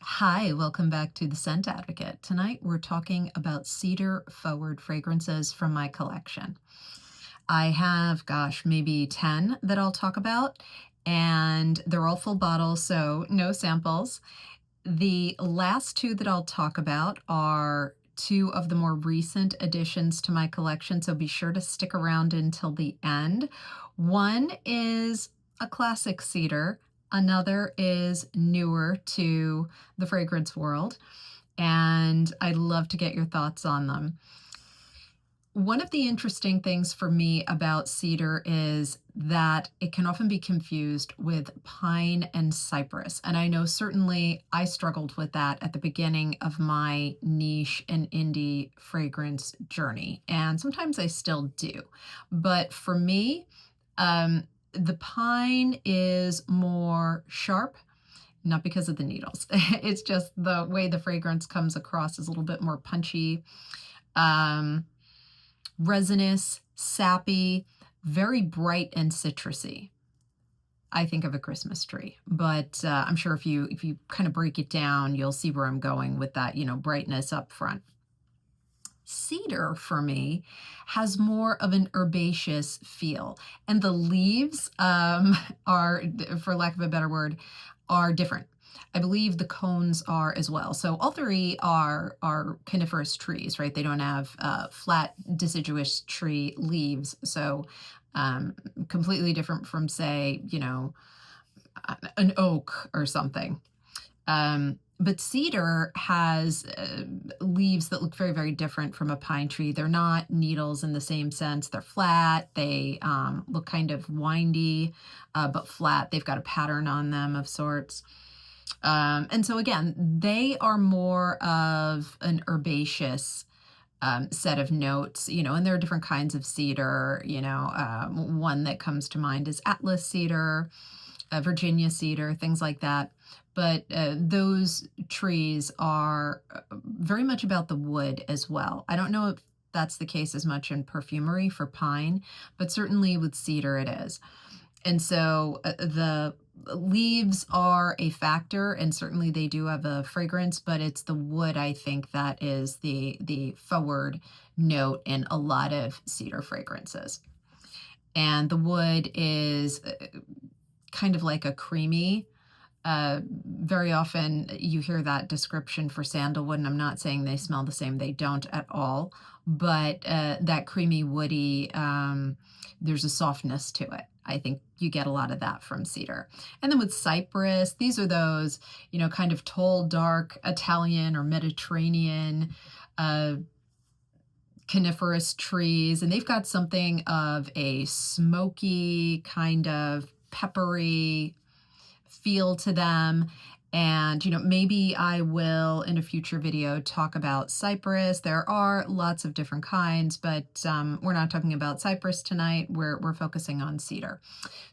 Hi, welcome back to the Scent Advocate. Tonight we're talking about cedar-forward fragrances from my collection. I have, gosh, maybe 10 that I'll talk about, and they're all full bottles, so no samples. The last two that I'll talk about are two of the more recent additions to my collection, so be sure to stick around until the end. One is a classic cedar, another is newer to the fragrance world, and I'd love to get your thoughts on them. One of the interesting things for me about cedar is that it can often be confused with pine and cypress. And I know certainly I struggled with that at the beginning of my niche and indie fragrance journey. And sometimes I still do. But for me, the pine is more sharp, not because of the needles. It's just the way the fragrance comes across is a little bit more punchy. Um, Resinous, sappy, very bright and citrusy. I think of a Christmas tree, but I'm sure if you kind of break it down, you'll see where I'm going with that, brightness up front. Cedar for me has more of an herbaceous feel, and the leaves are, for lack of a better word, are different. I believe the cones are as well. So all three are coniferous trees, right? They don't have flat deciduous tree leaves. So completely different from, say, an oak or something. But cedar has leaves that look very, very different from a pine tree. They're not needles in the same sense. They're flat. They look kind of windy, but flat. They've got a pattern on them of sorts. And so again, they are more of an herbaceous set of notes, and there are different kinds of cedar. One that comes to mind is Atlas cedar, Virginia cedar, things like that. But those trees are very much about the wood as well. I don't know if that's the case as much in perfumery for pine, but certainly with cedar it is. And so the leaves are a factor, and certainly they do have a fragrance, but it's the wood, I think, that is the forward note in a lot of cedar fragrances. And the wood is kind of like a creamy. Very often you hear that description for sandalwood, and I'm not saying they smell the same. They don't at all. But that creamy, woody, there's a softness to it. I think you get a lot of that from cedar. And then with cypress, these are those, kind of tall, dark Italian or Mediterranean coniferous trees. And they've got something of a smoky, kind of peppery feel to them. And, maybe I will in a future video talk about cypress. There are lots of different kinds, but we're not talking about cypress tonight. We're focusing on cedar.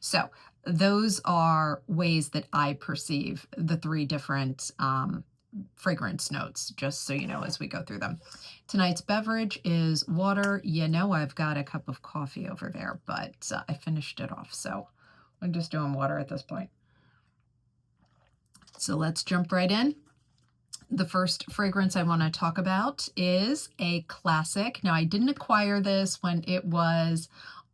So those are ways that I perceive the three different fragrance notes, just so you know as we go through them. Tonight's beverage is water. I've got a cup of coffee over there, but I finished it off. So I'm just doing water at this point. So let's jump right in. The first fragrance I want to talk about is a classic. Now, I didn't acquire this when it was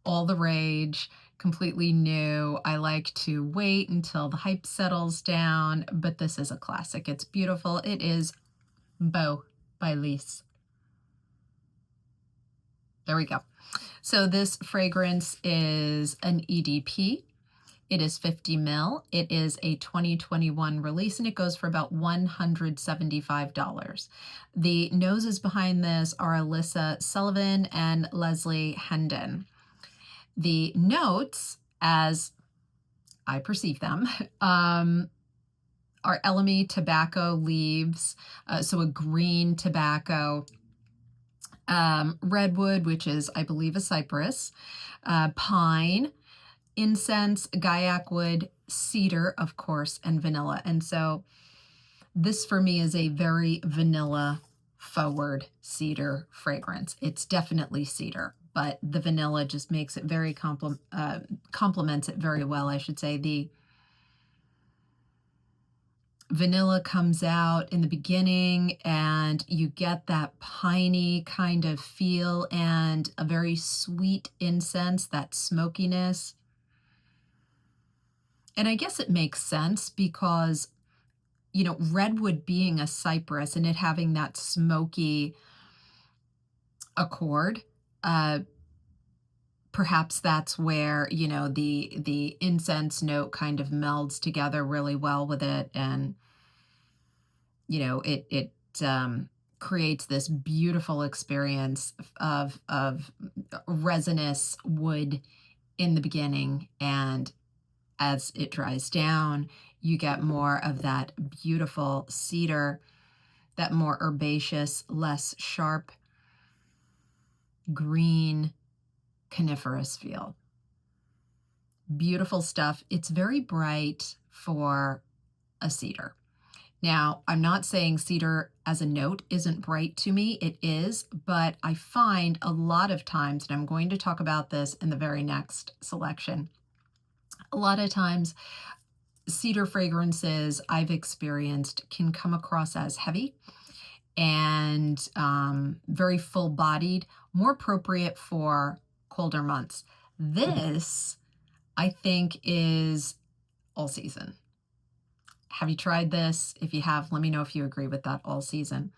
all the rage, completely new. I like to wait until the hype settles down, but this is a classic. It's beautiful. It is Beau by Liis. There we go. So this fragrance is an EDP. It is 50 ml. It is a 2021 release, and it goes for about $175. The noses behind this are Alyssa Sullivan and Leslie Hendon. The notes, as I perceive them, are elemi tobacco leaves, so a green tobacco, redwood, which is, I believe, a cypress, pine, incense, gaiac wood, cedar, of course, and vanilla. And so this for me is a very vanilla forward cedar fragrance. It's definitely cedar, but the vanilla just makes it very complements it very well, I should say. The Vanilla comes out in the beginning, and you get that piney kind of feel and a very sweet incense, that smokiness. And I guess it makes sense because, redwood being a cypress and it having that smoky accord, uh, perhaps that's where, the incense note kind of melds together really well with it, and it creates this beautiful experience of resinous wood in the beginning, and as it dries down, you get more of that beautiful cedar, that more herbaceous, less sharp, green, coniferous feel. Beautiful stuff. It's very bright for a cedar. Now, I'm not saying cedar as a note isn't bright to me. It is, but I find a lot of times, and I'm going to talk about this in the very next selection, a lot of times cedar fragrances I've experienced can come across as heavy and very full-bodied, more appropriate for colder months. This, I think, is all season. Have you tried this? If you have, let me know if you agree with that, all season.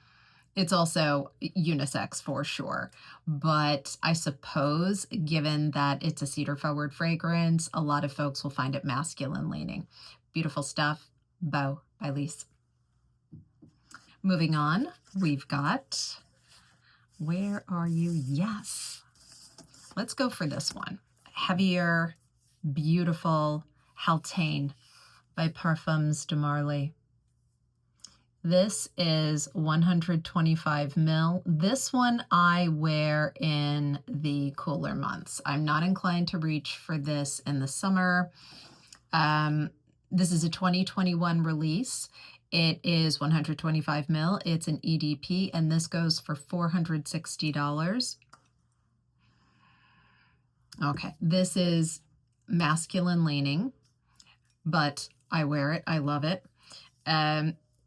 It's also unisex for sure, but I suppose given that it's a cedar-forward fragrance, a lot of folks will find it masculine leaning. Beautiful stuff. Beau by Liis. Moving on, we've got, where are you? Yes. Let's go for this one. Heavier, beautiful Haltane by Parfums de Marly. This is 125 ml. This one I wear in the cooler months. I'm not inclined to reach for this in the summer. This is a 2021 release. It is 125 ml. It's an EDP, and this goes for $460. Okay, this is masculine leaning, but I wear it. I love it.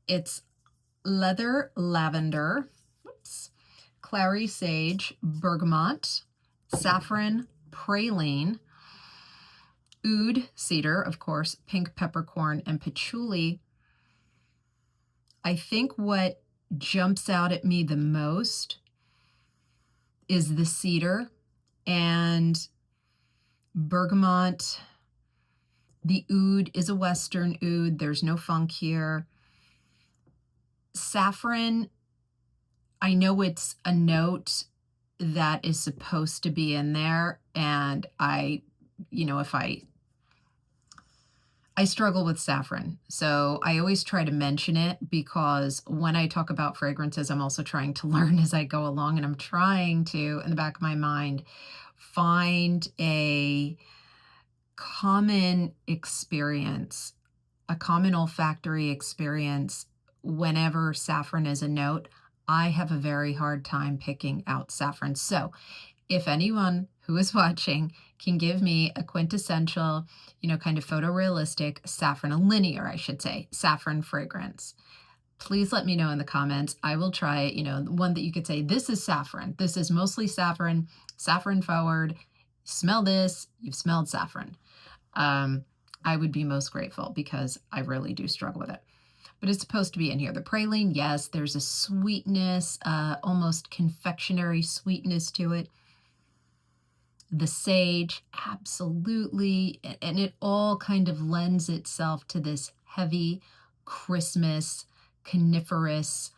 It's leather lavender, clary sage, bergamot, saffron, praline, oud cedar, of course, pink peppercorn, and patchouli. I think what jumps out at me the most is the cedar and bergamot. The oud is a Western oud. There's no funk here. Saffron, I know it's a note that is supposed to be in there, and if I struggle with saffron, so I always try to mention it, because when I talk about fragrances, I'm also trying to learn as I go along, and I'm trying to, in the back of my mind, find a common experience, a common olfactory experience. Whenever saffron is a note, I have a very hard time picking out saffron. So if anyone who is watching can give me a quintessential, kind of photorealistic saffron, a linear, I should say, saffron fragrance, please let me know in the comments. I will try it, one that you could say, this is saffron. This is mostly saffron, saffron forward. Smell this, you've smelled saffron. I would be most grateful, because I really do struggle with it. But it's supposed to be in here. The praline, yes, there's a sweetness, almost confectionery sweetness to it. The sage, absolutely. And it all kind of lends itself to this heavy Christmas, coniferous,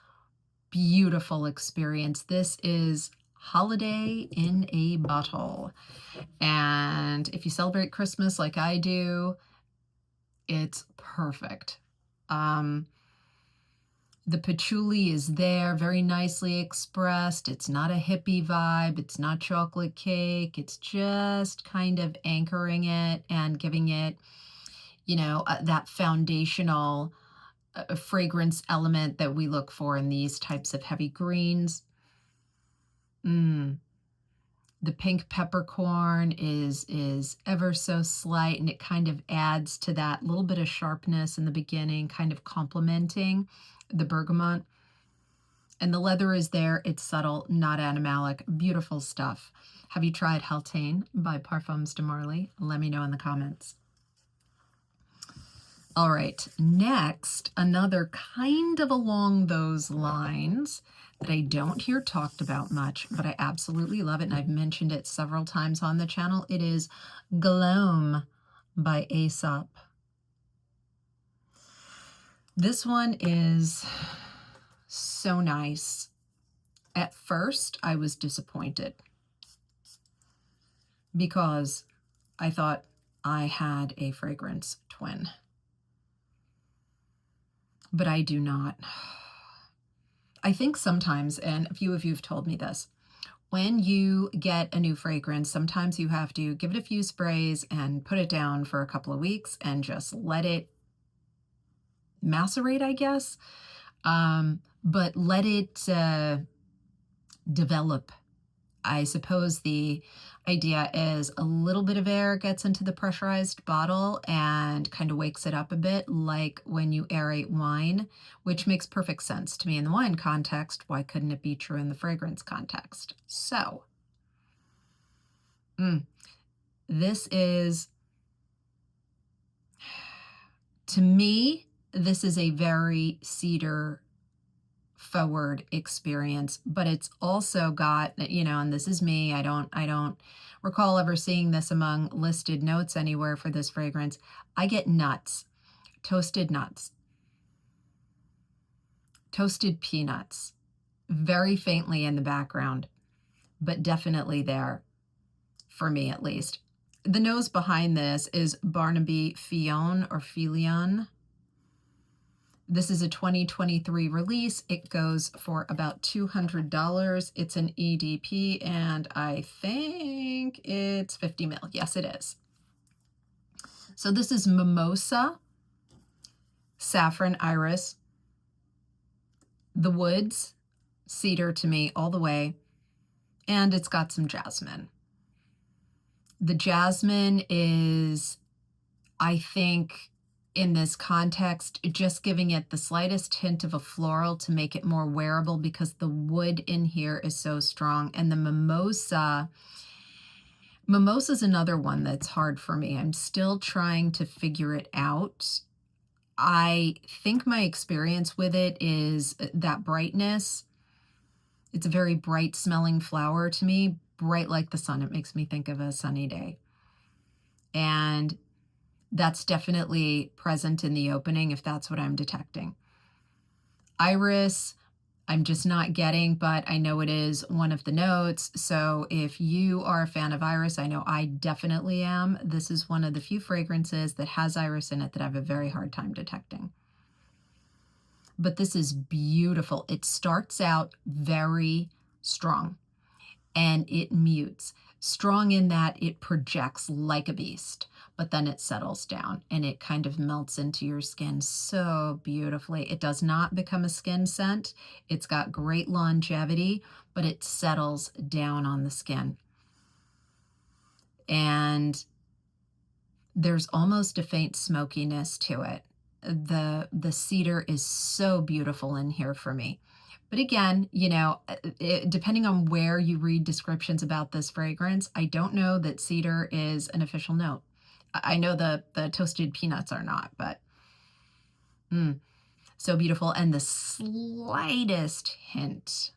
beautiful experience. This is holiday in a bottle. And if you celebrate Christmas like I do, it's perfect. The patchouli is there, very nicely expressed. It's not a hippie vibe. It's not chocolate cake. It's just kind of anchoring it and giving it, that foundational fragrance element that we look for in these types of heavy greens. The pink peppercorn is ever so slight, and it kind of adds to that little bit of sharpness in the beginning, kind of complementing the bergamot. And the leather is there. It's subtle, not animalic. Beautiful stuff. Have you tried Haltane by Parfums de Marly? Let me know in the comments. All right, next, another kind of along those lines that I don't hear talked about much, but I absolutely love it, and I've mentioned it several times on the channel. It is Gloam by Aesop. This one is so nice. At first, I was disappointed because I thought I had a fragrance twin. But I do not. I think sometimes, and a few of you have told me this, when you get a new fragrance, sometimes you have to give it a few sprays and put it down for a couple of weeks and just let it macerate, I guess. But let it develop. I suppose the idea is a little bit of air gets into the pressurized bottle and kind of wakes it up a bit, like when you aerate wine, which makes perfect sense to me in the wine context. Why couldn't it be true in the fragrance context? So, this is, to me, this is a very cedar forward experience, but it's also got, and this is me, I don't recall ever seeing this among listed notes anywhere for this fragrance. I get nuts, toasted peanuts, very faintly in the background, but definitely there, for me at least. The nose behind this is Barnaby Fillon or Fillon. This is a 2023 release. It goes for about $200. It's an EDP, and I think it's 50 ml. Yes, it is. So this is mimosa, saffron, iris, the woods, cedar to me all the way, and it's got some jasmine. The jasmine is, I think, in this context, just giving it the slightest hint of a floral to make it more wearable, because the wood in here is so strong. And the mimosa is another one that's hard for me. I'm still trying to figure it out. I think my experience with it is that brightness. It's a very bright smelling flower to me, bright like the sun. It makes me think of a sunny day. And that's definitely present in the opening, if that's what I'm detecting. Iris, I'm just not getting, but I know it is one of the notes. So if you are a fan of iris, I know I definitely am. This is one of the few fragrances that has iris in it that I have a very hard time detecting. But this is beautiful. It starts out very strong and it mutes. Strong in that it projects like a beast, but then it settles down and it kind of melts into your skin so beautifully. It does not become a skin scent. It's got great longevity, but it settles down on the skin. And there's almost a faint smokiness to it. The cedar is so beautiful in here for me. But again, depending on where you read descriptions about this fragrance, I don't know that cedar is an official note. I know the toasted peanuts are not, but so beautiful. And the slightest hint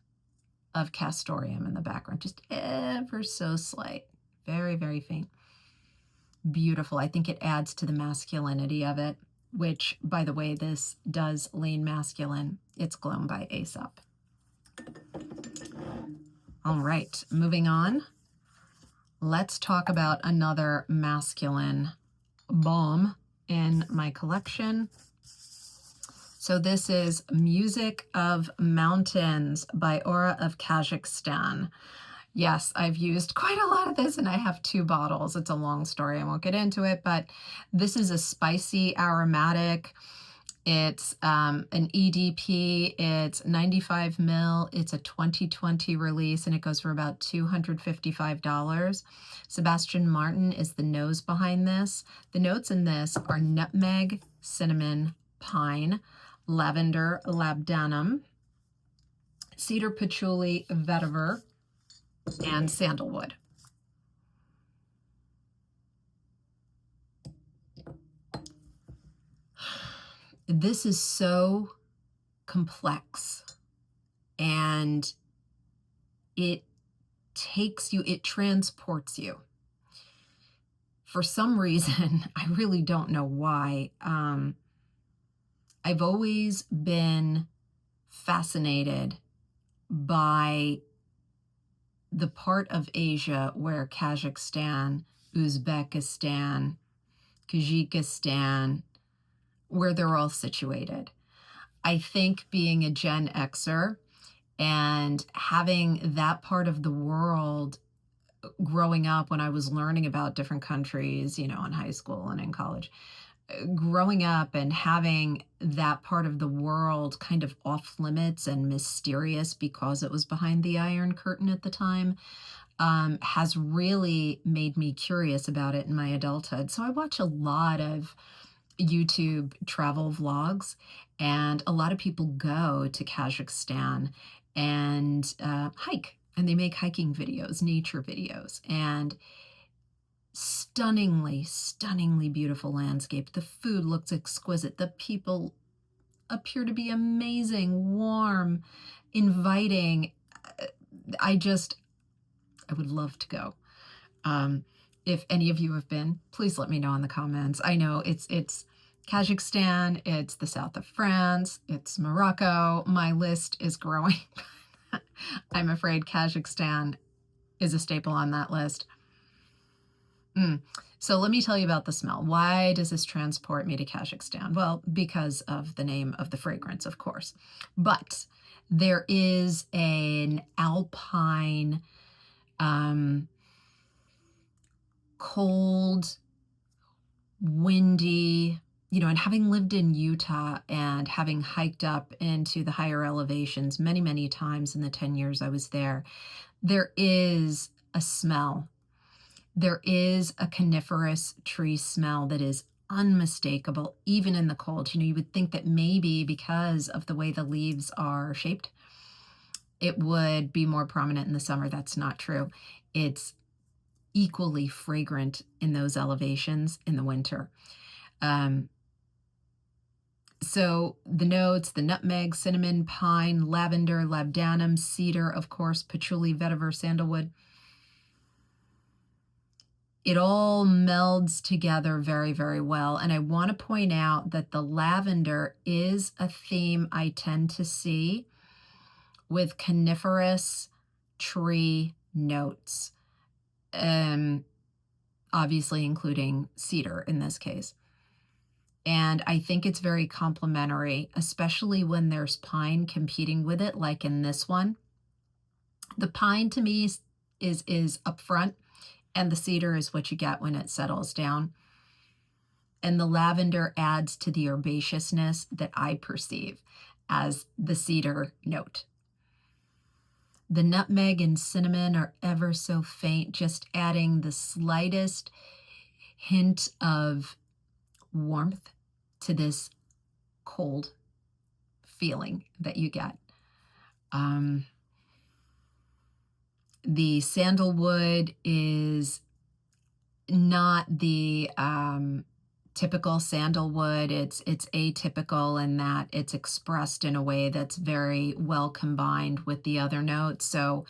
of castoreum in the background, just ever so slight, very, very faint. Beautiful. I think it adds to the masculinity of it, which, by the way, this does lean masculine. It's Gloam by Aesop. All right, moving on. Let's talk about another masculine balm in my collection. So this is Music of Mountains by Aura of Kazakhstan. Yes, I've used quite a lot of this, and I have 2 bottles. It's a long story. I won't get into it, but this is a spicy, aromatic, It's an EDP. It's 95 mil. It's a 2020 release, and it goes for about $255. Sebastian Martin is the nose behind this. The notes in this are nutmeg, cinnamon, pine, lavender, labdanum, cedar patchouli, vetiver, and sandalwood. This is so complex, and it takes you, it transports you. For some reason, I really don't know why, I've always been fascinated by the part of Asia where Kazakhstan, Uzbekistan, Kyrgyzstan, where they're all situated. I think being a Gen Xer and having that part of the world growing up when I was learning about different countries, you know, in high school and in college, growing up and having that part of the world kind of off limits and mysterious because it was behind the Iron Curtain at the time, has really made me curious about it in my adulthood. So I watch a lot of YouTube travel vlogs, and a lot of people go to Kazakhstan and hike, and they make hiking videos, nature videos, and stunningly, stunningly beautiful landscape. The food looks exquisite. The people appear to be amazing, warm, inviting. I would love to go. If any of you have been, please let me know in the comments. I know it's Kazakhstan, it's the south of France, it's Morocco. My list is growing. I'm afraid Kazakhstan is a staple on that list. So let me tell you about the smell. Why does this transport me to Kazakhstan? Well, because of the name of the fragrance, of course. But there is an alpine, cold, windy, you know, and having lived in Utah and having hiked up into the higher elevations many, many times in the 10 years I was there, there is a smell. There is a coniferous tree smell that is unmistakable, even in the cold. You know, you would think that maybe because of the way the leaves are shaped, it would be more prominent in the summer. That's not true. It's equally fragrant in those elevations in the winter. So the notes, the nutmeg, cinnamon, pine, lavender, labdanum, cedar, of course, patchouli, vetiver, sandalwood. It all melds together very, very well. And I want to point out that the lavender is a theme I tend to see with coniferous tree notes, obviously including cedar in this case. And I think it's very complementary, especially when there's pine competing with it, like in this one. The pine to me is up front, and the cedar is what you get when it settles down. And the lavender adds to the herbaceousness that I perceive as the cedar note. The nutmeg and cinnamon are ever so faint, just adding the slightest hint of warmth to this cold feeling that you get. The sandalwood is not the typical sandalwood. It's atypical in that it's expressed in a way that's very well combined with the other notes. So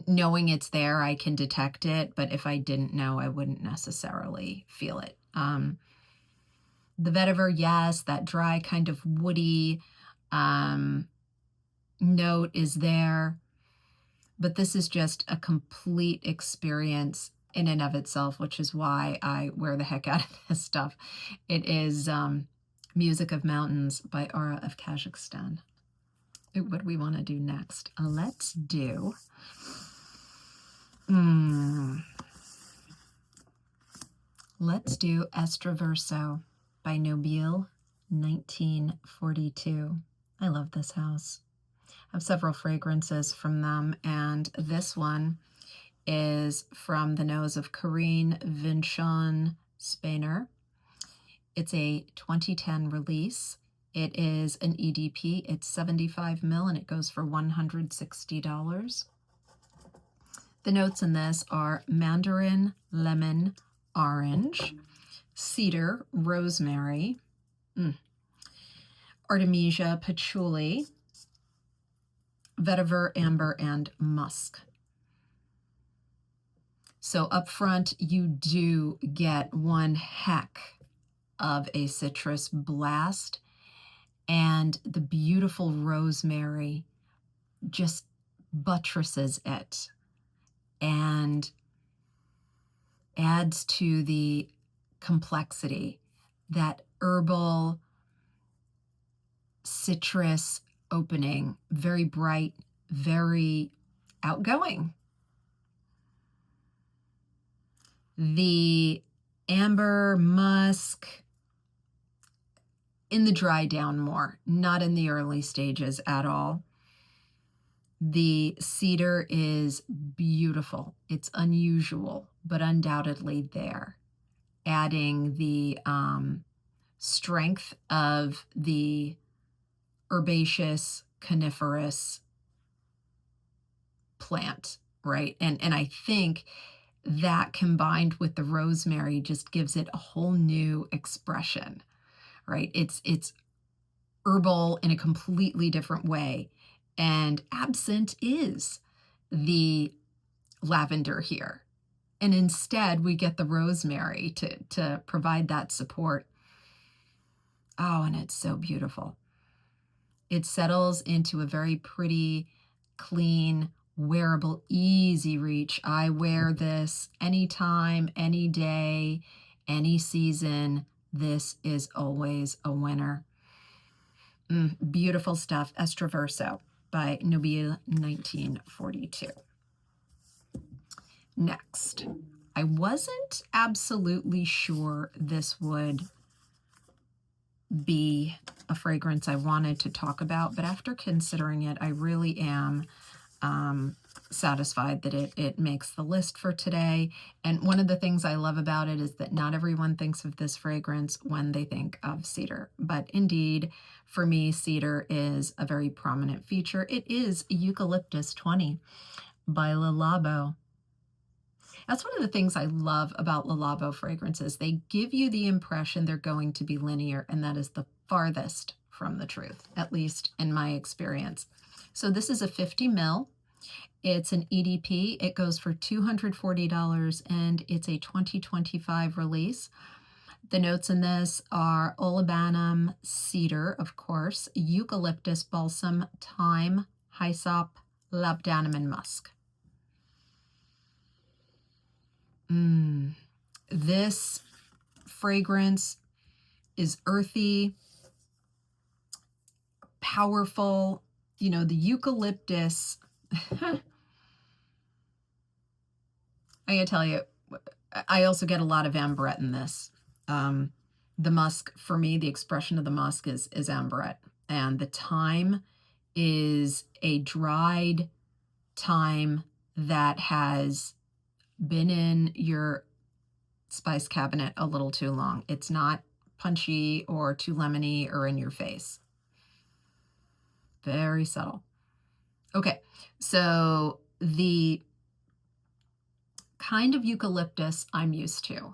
knowing it's there, I can detect it, but if I didn't know, I wouldn't necessarily feel it. The vetiver, yes, that dry kind of woody note is there, but this is just a complete experience in and of itself, which is why I wear the heck out of this stuff. It is Music of Mountains by Aura of Kazakhstan. What do we want to do next? Let's do Estroverso by Nobile. 1942. I love this house. I have several fragrances from them, and this one is from the nose of Corinne Vinchon Spener. It's a 2010 release. It is an EDP. It's 75 mil and it goes for $160. The notes in this are mandarin, lemon, orange, cedar, rosemary, artemisia, patchouli, vetiver, amber, and musk. So up front, you do get one heck of a citrus blast, and the beautiful rosemary just buttresses it and adds to the complexity, that herbal citrus opening, very bright, very outgoing. The amber, musk, in the dry down more, not in the early stages at all. The cedar is beautiful. It's unusual, but undoubtedly there, adding the strength of the herbaceous coniferous plant, right? And I think that combined with the rosemary just gives it a whole new expression, right? It's herbal in a completely different way. And absent is the lavender here. And instead we get the rosemary to provide that support. Oh, and it's so beautiful. It settles into a very pretty, clean, wearable, easy reach. I wear this anytime, any day, any season. This is always a winner. Beautiful stuff. Estroverso by Nobile, 1942. Next, I wasn't absolutely sure this would be a fragrance I wanted to talk about, but after considering it, I really am satisfied that it makes the list for today. And one of the things I love about it is that not everyone thinks of this fragrance when they think of cedar, but indeed, for me, cedar is a very prominent feature. It is Eucalyptus 20 by Labo. That's one of the things I love about Labo fragrances. They give you the impression they're going to be linear, and that is the farthest from the truth, at least in my experience. So this is a 50 mil. It's an EDP. It goes for $240, and it's a 2025 release. The notes in this are olibanum, cedar, of course, eucalyptus, balsam, thyme, hyssop, labdanum, and musk. This fragrance is earthy, powerful. You know, the eucalyptus, I gotta tell you, I also get a lot of amberette in this. The musk, for me, the expression of the musk is amberette. And the thyme is a dried thyme that has been in your spice cabinet a little too long. It's not punchy or too lemony or in your face. Very subtle. Okay, so the kind of eucalyptus I'm used to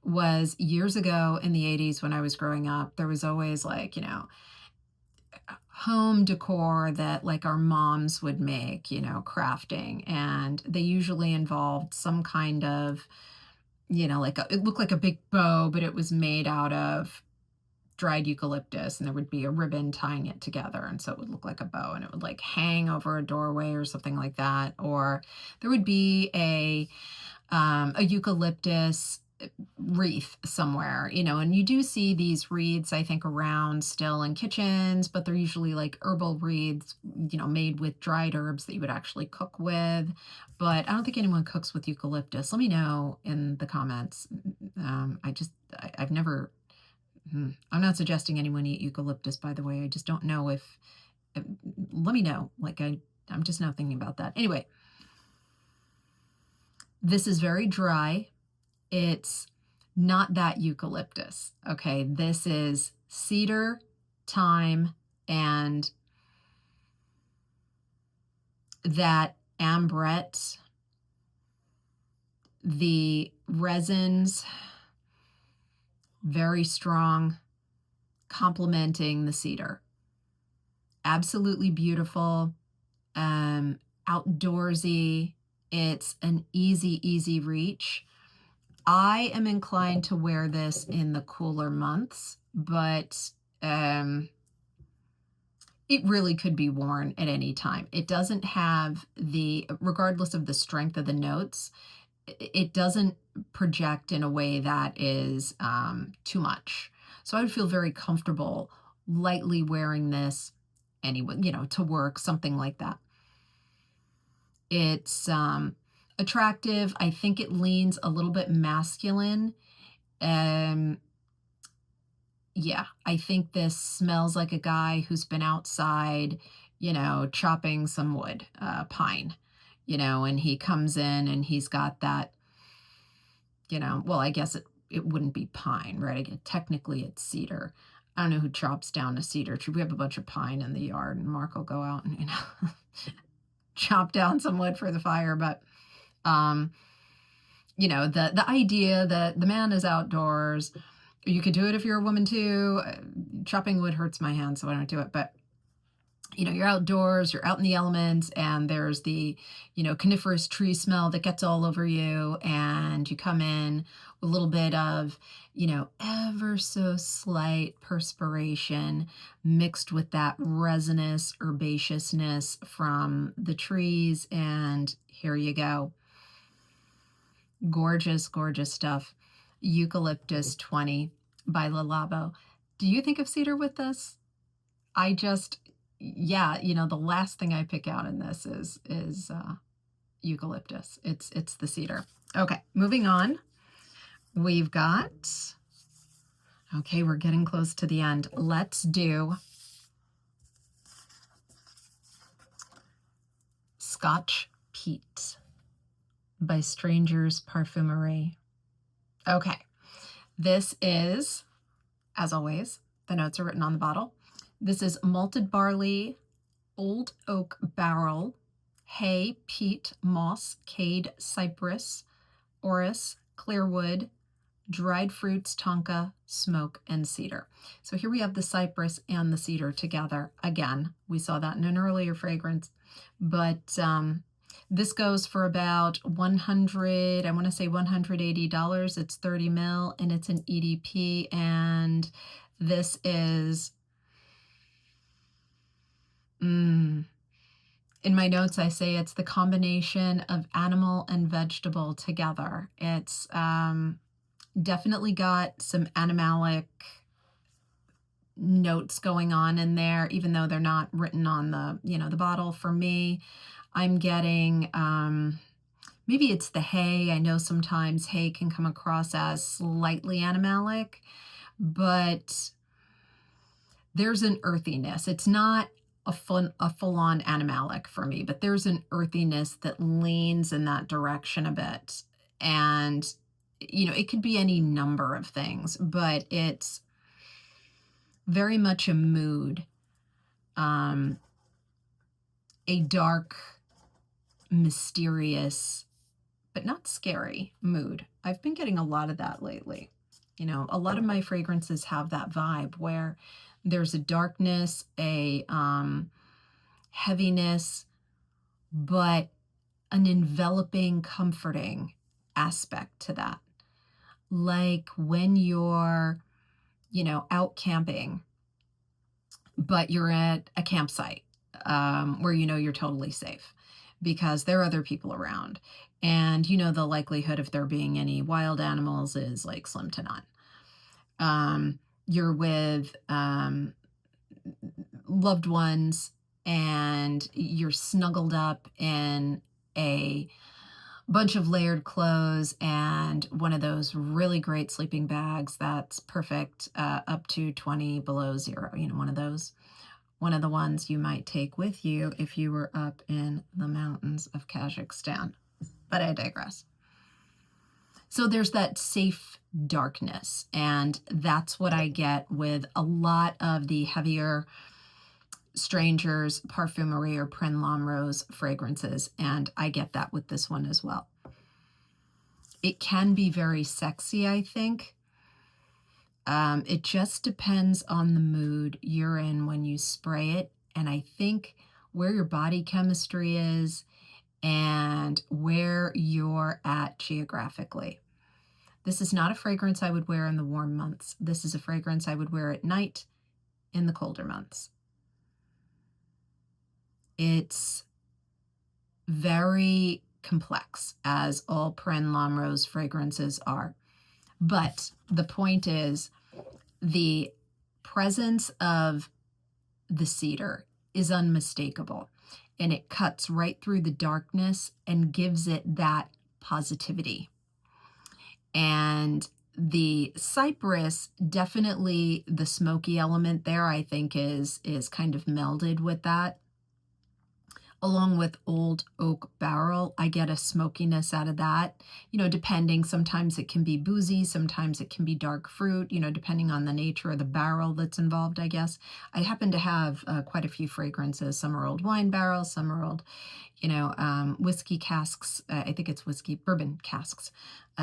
was years ago in the 80s when I was growing up. There was always, like, you know, home decor that like our moms would make, you know, crafting, and they usually involved some kind of, you know, like it looked like a big bow, but it was made out of dried eucalyptus, and there would be a ribbon tying it together, and so it would look like a bow, and it would like hang over a doorway or something like that. Or there would be a eucalyptus wreath somewhere, you know, and you do see these wreaths, I think, around still in kitchens, but they're usually like herbal wreaths, you know, made with dried herbs that you would actually cook with. But I don't think anyone cooks with eucalyptus. Let me know in the comments. I've never I'm not suggesting anyone eat eucalyptus, by the way. I just don't know if, uh, let me know. Like, I'm just now thinking about that. Anyway, this is very dry. It's not that eucalyptus. Okay. This is cedar, thyme, and that ambrette. The resins, very strong, complementing the cedar. Absolutely beautiful, outdoorsy. It's an easy reach. I am inclined to wear this in the cooler months, but it really could be worn at any time. It doesn't have regardless of the strength of the notes, it doesn't project in a way that is too much. So I would feel very comfortable lightly wearing this anyway, to work, something like that. It's attractive. I think it leans a little bit masculine. Yeah, I think this smells like a guy who's been outside, chopping some wood, pine, and he comes in and he's got that, well, I guess it wouldn't be pine, right? Again, technically it's cedar. I don't know who chops down a cedar tree. We have a bunch of pine in the yard, and Mark will go out and, chop down some wood for the fire. But, the idea that the man is outdoors. You could do it if you're a woman too. Chopping wood hurts my hands, so I don't do it. But, you're outdoors, you're out in the elements, and there's the, coniferous tree smell that gets all over you. And you come in with a little bit of, ever so slight perspiration mixed with that resinous herbaceousness from the trees. And here you go. Gorgeous, gorgeous stuff. Eucalyptus 20 by Labo. Do you think of cedar with this? Yeah, the last thing I pick out in this is eucalyptus. It's the cedar. Okay, moving on. We've got, okay, we're getting close to the end. Let's do Scotch Peat by Stranger's Perfumery. Okay, this is, as always, the notes are written on the bottle. This is malted barley, old oak barrel, hay, peat, moss, cade, cypress, orris, clearwood, dried fruits, tonka, smoke, and cedar. So here we have the cypress and the cedar together. Again, we saw that in an earlier fragrance, but this goes for about $100, I want to say $180. It's 30 ml, and it's an EDP, and this is, in my notes, I say it's the combination of animal and vegetable together. It's definitely got some animalic notes going on in there, even though they're not written on the bottle. For me, I'm getting, maybe it's the hay. I know sometimes hay can come across as slightly animalic, but there's an earthiness. It's not a full-on animalic for me, but there's an earthiness that leans in that direction a bit. And, it could be any number of things, but it's very much a mood, a dark, mysterious, but not scary mood. I've been getting a lot of that lately. A lot of my fragrances have that vibe where there's a darkness, a heaviness, but an enveloping, comforting aspect to that. Like when you're, out camping, but you're at a campsite where you're totally safe because there are other people around. And the likelihood of there being any wild animals is like slim to none. You're with loved ones, and you're snuggled up in a bunch of layered clothes and one of those really great sleeping bags that's perfect up to 20 below zero. You know, one of those. One of the ones you might take with you if you were up in the mountains of Kazakhstan. But I digress. So there's that safe darkness, and that's what I get with a lot of the heavier Strangers Parfumery or Prin Rose fragrances, and I get that with this one as well. It can be very sexy, I think. It just depends on the mood you're in when you spray it, and I think where your body chemistry is and where you're at geographically. This is not a fragrance I would wear in the warm months. This is a fragrance I would wear at night in the colder months. It's very complex, as all Prin Rose fragrances are. But the point is, the presence of the cedar is unmistakable, and it cuts right through the darkness and gives it that positivity. And the cypress, definitely the smoky element there, I think is kind of melded with that. Along with old oak barrel, I get a smokiness out of that. You know, depending, sometimes it can be boozy, sometimes it can be dark fruit, you know, depending on the nature of the barrel that's involved, I guess. I happen to have quite a few fragrances. Some are old wine barrels, some are old, you know, whiskey casks. I think it's whiskey, bourbon casks,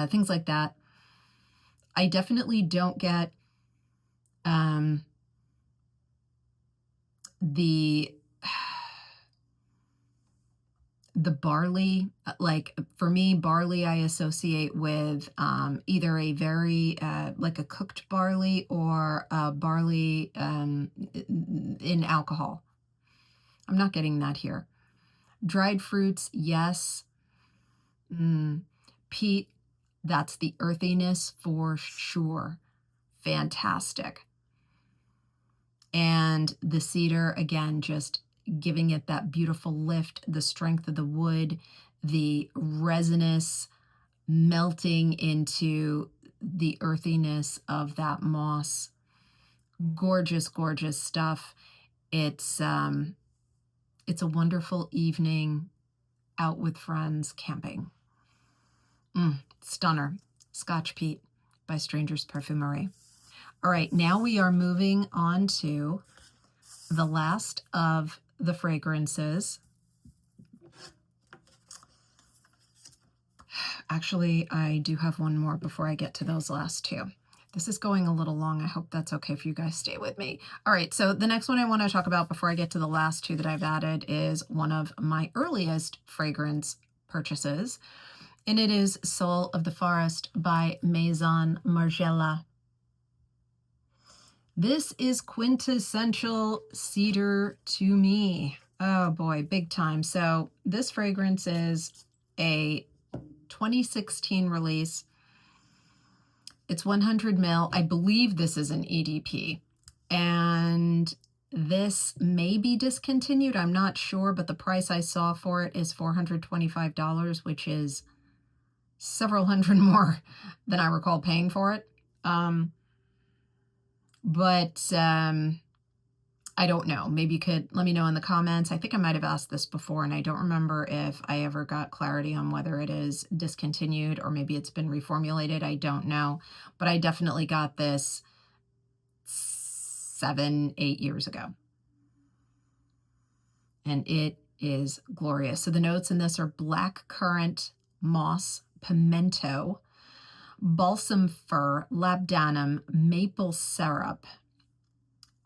things like that. I definitely don't get the barley. Like for me, barley I associate with either a very like a cooked barley or a barley in alcohol. I'm not getting that here. Dried fruits, yes. Peat, that's the earthiness for sure. Fantastic. And the cedar, again, just giving it that beautiful lift, the strength of the wood, the resinous melting into the earthiness of that moss. Gorgeous, gorgeous stuff. It's a wonderful evening out with friends camping. Stunner. Scotch Peat by Strangers Perfumery. All right, now we are moving on to the last of the fragrances. Actually, I do have one more before I get to those last two. This is going a little long. I hope that's okay if you guys stay with me. All right, so the next one I want to talk about before I get to the last two that I've added is one of my earliest fragrance purchases, and it is Soul of the Forest by Maison Margiela. This is quintessential cedar to me. Oh boy, big time. So this fragrance is a 2016 release. It's 100 ml. I believe this is an EDP. And this may be discontinued. I'm not sure, but the price I saw for it is $425, which is several hundred more than I recall paying for it. But I don't know. Maybe you could let me know in the comments. I think I might have asked this before, and I don't remember if I ever got clarity on whether it is discontinued or maybe it's been reformulated. I don't know. But I definitely got this 7, 8 years ago. And it is glorious. So the notes in this are black currant, moss, pimento, balsam fir, labdanum, maple syrup,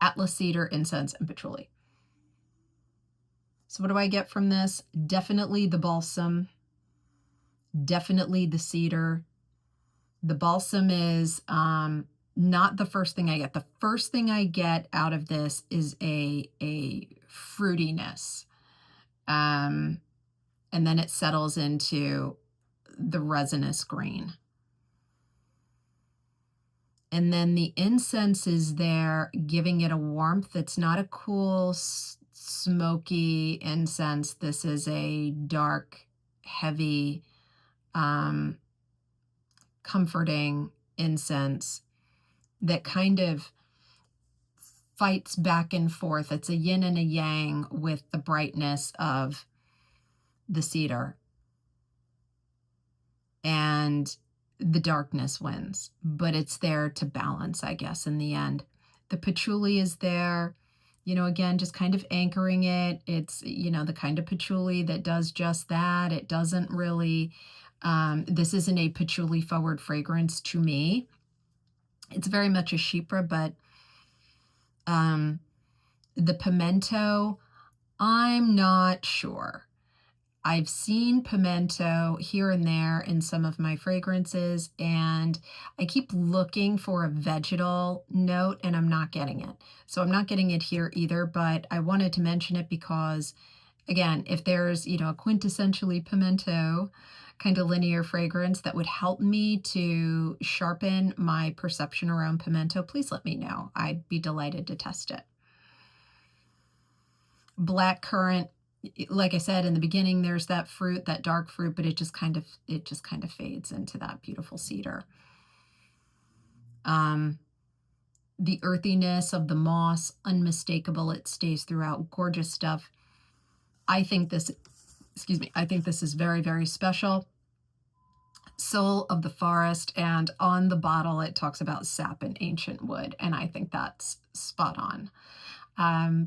atlas cedar, incense, and patchouli. So what do I get from this? Definitely the balsam, definitely the cedar. The balsam is not the first thing I get. The first thing I get out of this is a fruitiness. And then it settles into the resinous green. And then the incense is there, giving it a warmth. It's not a cool, smoky incense. This is a dark, heavy, um, comforting incense that kind of fights back and forth. It's a yin and a yang with the brightness of the cedar, and the darkness wins, but it's there to balance, I guess, in the end. The patchouli is there, again, just kind of anchoring it. It's, the kind of patchouli that does just that. It doesn't really, this isn't a patchouli forward fragrance to me. It's very much a chypre, but the pimento, I'm not sure. I've seen pimento here and there in some of my fragrances, and I keep looking for a vegetal note, and I'm not getting it. So I'm not getting it here either, but I wanted to mention it because, again, if there's, a quintessentially pimento kind of linear fragrance that would help me to sharpen my perception around pimento, please let me know. I'd be delighted to test it. Black currant, like I said in the beginning, there's that fruit, that dark fruit, but it just kind of fades into that beautiful cedar. The earthiness of the moss, unmistakable. It stays throughout. Gorgeous stuff. I think this is very, very special. Soul of the forest, and on the bottle it talks about sap and ancient wood, and I think that's spot on.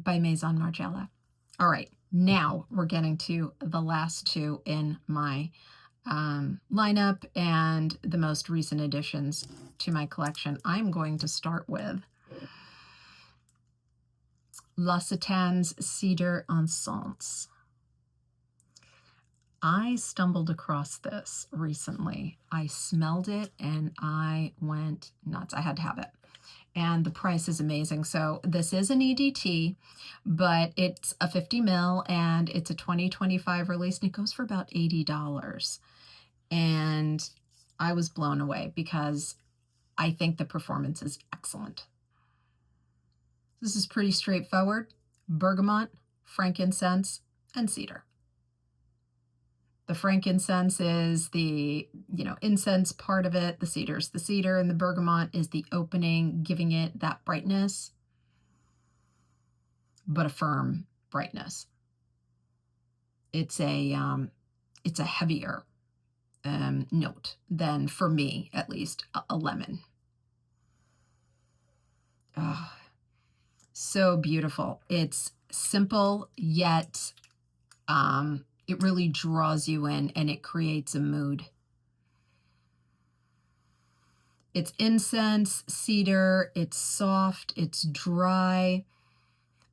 By Maison Margiela. All right, now we're getting to the last two in my lineup and the most recent additions to my collection. I'm going to start with L'Occitane's Cedar Encens. I stumbled across this recently. I smelled it and I went nuts. I had to have it. And the price is amazing. So this is an EDT, but it's a 50 ml and it's a 2025 release, and it goes for about $80. And I was blown away because I think the performance is excellent. This is pretty straightforward. Bergamot, frankincense, and cedar. The frankincense is the, incense part of it. The cedar's the cedar, and the bergamot is the opening, giving it that brightness, but a firm brightness. It's a heavier note than, for me at least, a lemon. Oh, so beautiful. It's simple, yet it really draws you in, and it creates a mood. It's incense, cedar, it's soft, it's dry,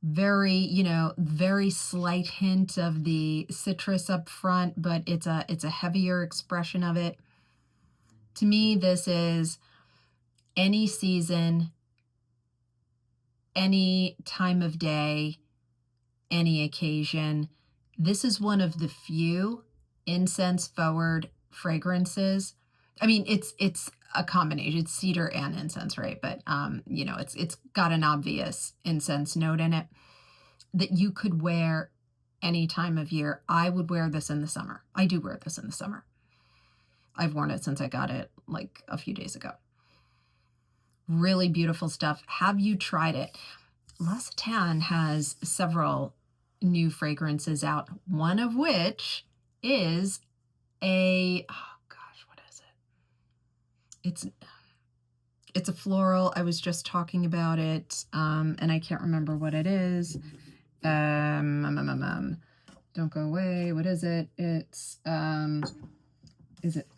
very, very slight hint of the citrus up front, but it's a heavier expression of it. To me, this is any season, any time of day, any occasion. This is one of the few incense forward fragrances. I mean, it's a combination. It's cedar and incense, right? But it's got an obvious incense note in it that you could wear any time of year. I would wear this in the summer. I do wear this in the summer. I've worn it since I got it like a few days ago. Really beautiful stuff. Have you tried it? L'Occitane has several new fragrances out, one of which is what is it? It's a floral. I was just talking about it, and I can't remember what it is. Don't go away. What is it? It's is it?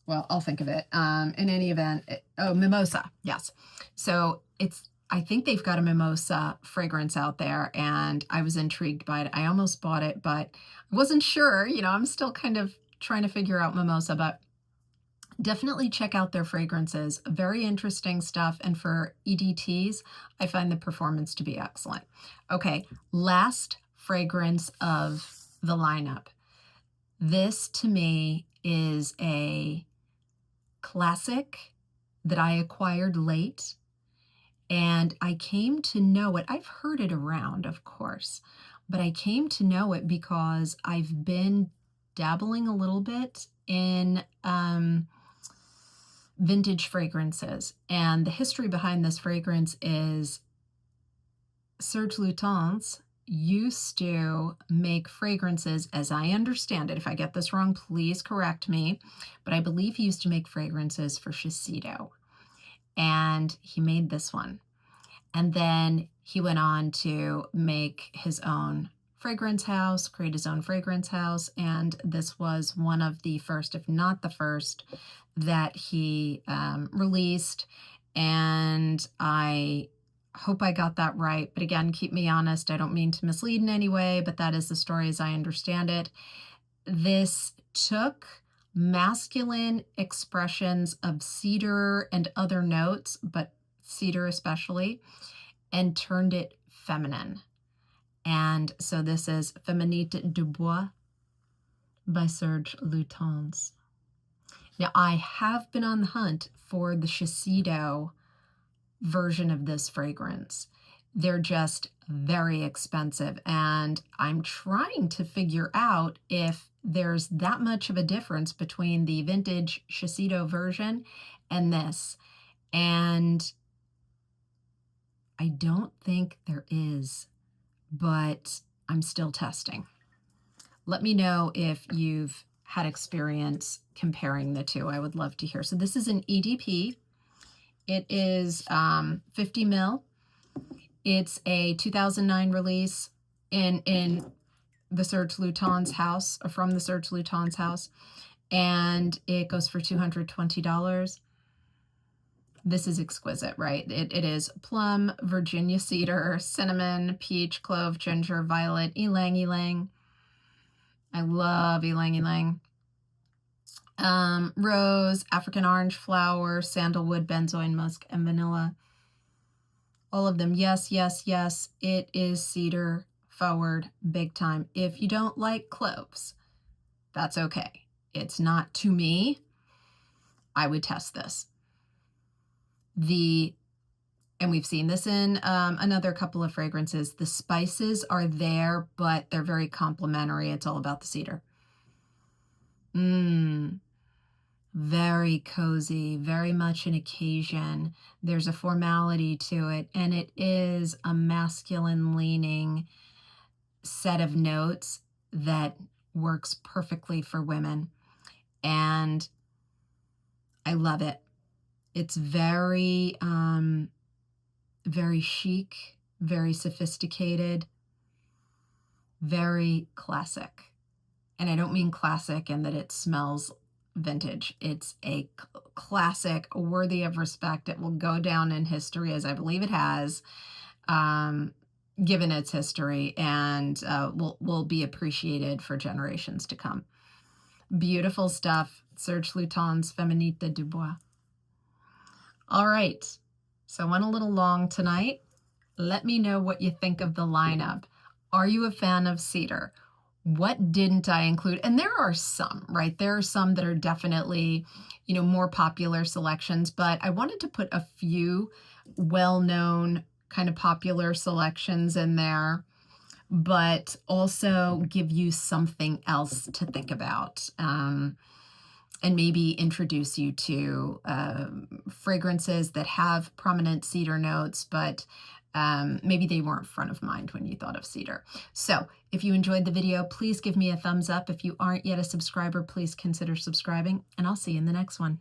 Well, I'll think of it. In any event, mimosa. Yes. So I think they've got a mimosa fragrance out there, and I was intrigued by it. I almost bought it, but I wasn't sure. I'm still kind of trying to figure out mimosa, but definitely check out their fragrances. Very interesting stuff. And for EDTs, I find the performance to be excellent. Okay, last fragrance of the lineup. This, to me, is a classic that I acquired late, and I came to know it. I've heard it around, of course, but I came to know it because I've been dabbling a little bit in vintage fragrances. And the history behind this fragrance is Serge Lutens used to make fragrances, as I understand it. If I get this wrong, please correct me. But I believe he used to make fragrances for Shiseido. And he made this one. And then he went on to make his own fragrance house, create his own fragrance house. And this was one of the first, if not the first, that he released. And I hope I got that right. But again, keep me honest. I don't mean to mislead in any way, but that is the story as I understand it. This took masculine expressions of cedar and other notes, but cedar especially, and turned it feminine. And so this is Féminité du Bois by Serge Lutens. Now, I have been on the hunt for the Shiseido version of this fragrance. They're just very expensive, and I'm trying to figure out if there's that much of a difference between the vintage Shiseido version and this. And I don't think there is, but I'm still testing. Let me know if you've had experience comparing the two. I would love to hear. So this is an EDP. It is 50 mil. It's a 2009 release in the Serge Lutens house, or from the Serge Lutens house, and it goes for $220. This is exquisite, right? It is plum, Virginia cedar, cinnamon, peach, clove, ginger, violet, ylang ylang. I love ylang ylang. Rose, African orange flower, sandalwood, benzoin, musk, and vanilla. All of them. Yes, yes, yes. It is cedar forward big time. If you don't like cloves, that's okay. It's not to me. I would test this. And we've seen this in another couple of fragrances. The spices are there, but they're very complementary. It's all about the cedar. Very cozy, very much an occasion. There's a formality to it, and it is a masculine-leaning set of notes that works perfectly for women, and I love it. It's very, very chic, very sophisticated, very classic. And I don't mean classic in that it smells vintage. It's a classic worthy of respect. It will go down in history, as I believe it has, given its history, and will be appreciated for generations to come. Beautiful stuff. Serge Lutens, Féminité du Bois. All right, so I went a little long tonight. Let me know what you think of the lineup. Are you a fan of cedar? What didn't I include? And there are some, right? There are some that are definitely, more popular selections, but I wanted to put a few well-known kind of popular selections in there, but also give you something else to think about. And maybe introduce you to fragrances that have prominent cedar notes, but maybe they weren't front of mind when you thought of cedar. So if you enjoyed the video, please give me a thumbs up. If you aren't yet a subscriber, please consider subscribing, and I'll see you in the next one.